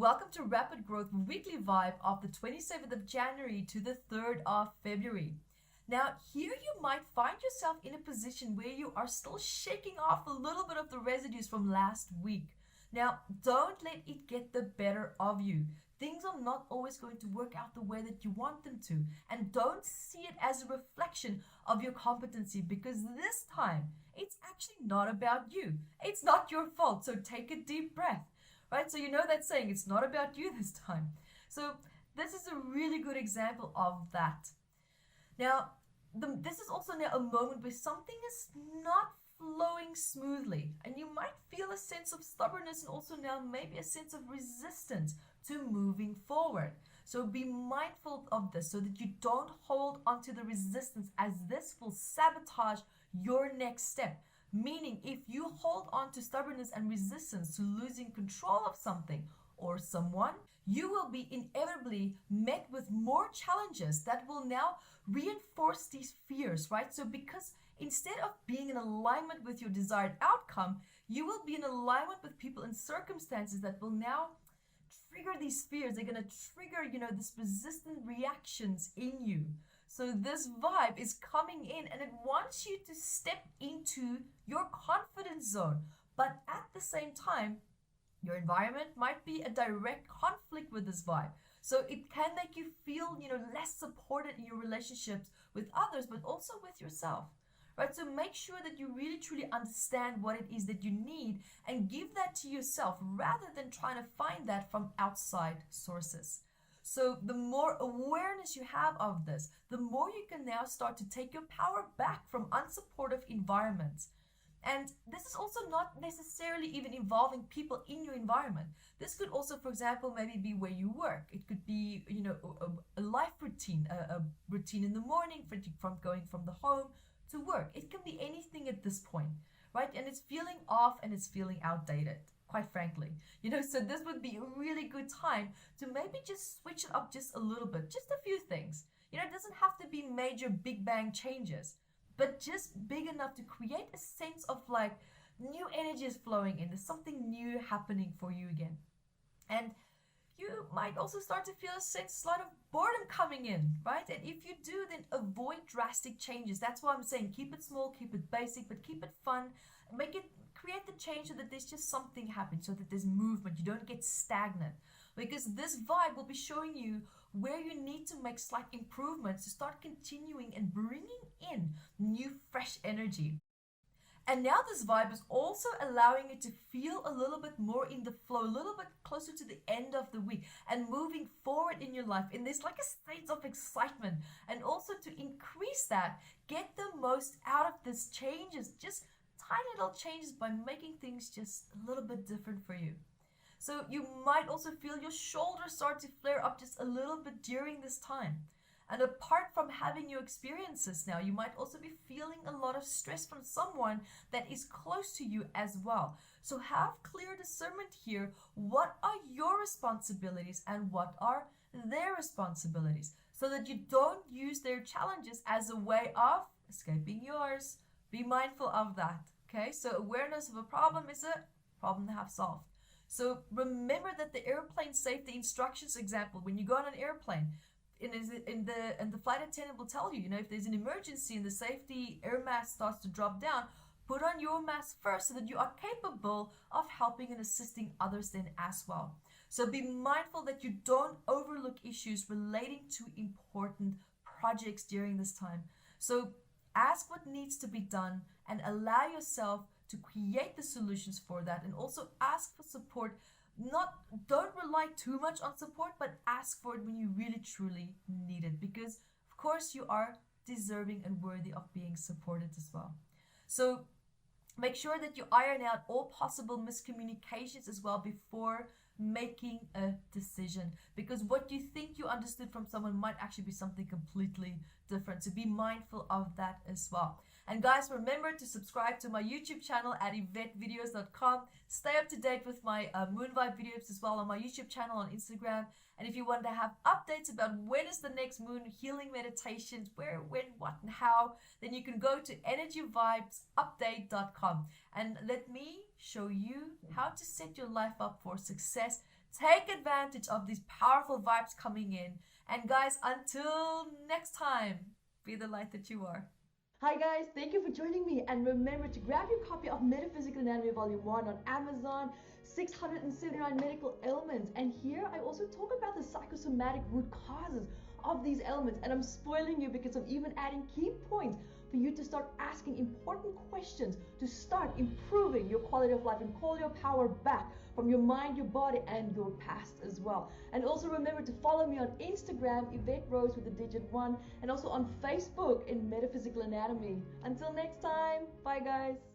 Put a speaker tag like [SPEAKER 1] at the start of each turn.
[SPEAKER 1] welcome to Rapid Growth Weekly Vibe of the 27th of January to the 3rd of February. Now, here you might find yourself in a position where you are still shaking off a little bit of the residues from last week. Now, don't let it get the better of you. Things are not always going to work out the way that you want them to. And don't see it as a reflection of your competency, because this time, it's actually not about you. It's not your fault, so take a deep breath. Right? So you know that saying, it's not about you this time. So this is a really good example of that. Now, this is also now a moment where something is not flowing smoothly, and you might feel a sense of stubbornness and also now maybe a sense of resistance to moving forward. So be mindful of this so that you don't hold onto the resistance, as this will sabotage your next step. Meaning, if you hold on to stubbornness and resistance to losing control of something or someone, you will be inevitably met with more challenges that will now reinforce these fears, right? So because instead of being in alignment with your desired outcome, you will be in alignment with people and circumstances that will now trigger these fears. They're going to trigger, this resistant reactions in you. So this vibe is coming in and it wants you to step into your confidence zone. But at the same time, your environment might be a direct conflict with this vibe. So it can make you feel, less supported in your relationships with others, but also with yourself, right? So make sure that you really truly understand what it is that you need and give that to yourself rather than trying to find that from outside sources. So the more awareness you have of this, the more you can now start to take your power back from unsupportive environments. And this is also not necessarily even involving people in your environment. This could also, for example, maybe be where you work. It could be, a life routine, a routine in the morning from going from the home to work. It can be anything at this point, right? And it's feeling off and it's feeling outdated, quite frankly. So this would be a really good time to maybe just switch it up just a little bit, just a few things. It doesn't have to be major big bang changes, but just big enough to create a sense of like new energy is flowing in. There's something new happening for you again. And you might also start to feel a slight of boredom coming in, right? And if you do, then avoid drastic changes. That's why I'm saying keep it small, keep it basic, but keep it fun. Create the change so that there's just something happening, so that there's movement. You don't get stagnant, because this vibe will be showing you where you need to make slight improvements to start continuing and bringing in new, fresh energy. And now this vibe is also allowing you to feel a little bit more in the flow, a little bit closer to the end of the week and moving forward in your life. And there's like a state of excitement. And also to increase that, get the most out of this changes, just tiny little changes by making things just a little bit different for you. So you might also feel your shoulders start to flare up just a little bit during this time. And apart from having your experiences now, you might also be feeling a lot of stress from someone that is close to you as well. So have clear discernment here. What are your responsibilities and what are their responsibilities? So that you don't use their challenges as a way of escaping yours. Be mindful of that. Okay, so awareness of a problem is a problem to have solved. So remember that the airplane safety instructions example, when you go on an airplane, and the flight attendant will tell you, if there's an emergency and the safety air mask starts to drop down, put on your mask first so that you are capable of helping and assisting others then as well. So be mindful that you don't overlook issues relating to important projects during this time. So ask what needs to be done and allow yourself to create the solutions for that, and also ask for support. Don't rely too much on support, but ask for it when you really truly need it, because of course you are deserving and worthy of being supported as well. So make sure that you iron out all possible miscommunications as well before making a decision, because what you think you understood from someone might actually be something completely different. So be mindful of that as well. And guys, remember to subscribe to my YouTube channel at evettevideos.com. Stay up to date with my moon vibe videos as well on my YouTube channel, on Instagram. And if you want to have updates about when is the next moon healing meditations, where, when, what, and how, then you can go to energyvibesupdate.com and let me show you how to set your life up for success Take advantage of these powerful vibes coming in. And guys, until next time, be the light that you are.
[SPEAKER 2] Hi guys, thank you for joining me, and remember to grab your copy of Metaphysical Anatomy Volume 1 on Amazon, 679 medical ailments. And here I also talk about the psychosomatic root causes of these ailments, and I'm spoiling you because I'm even adding key points for you to start asking important questions to start improving your quality of life and call your power back from your mind, your body, and your past as well. And also remember to follow me on Instagram, Evette Rose with the digit 1, and also on Facebook in Metaphysical Anatomy. Until next time, bye guys.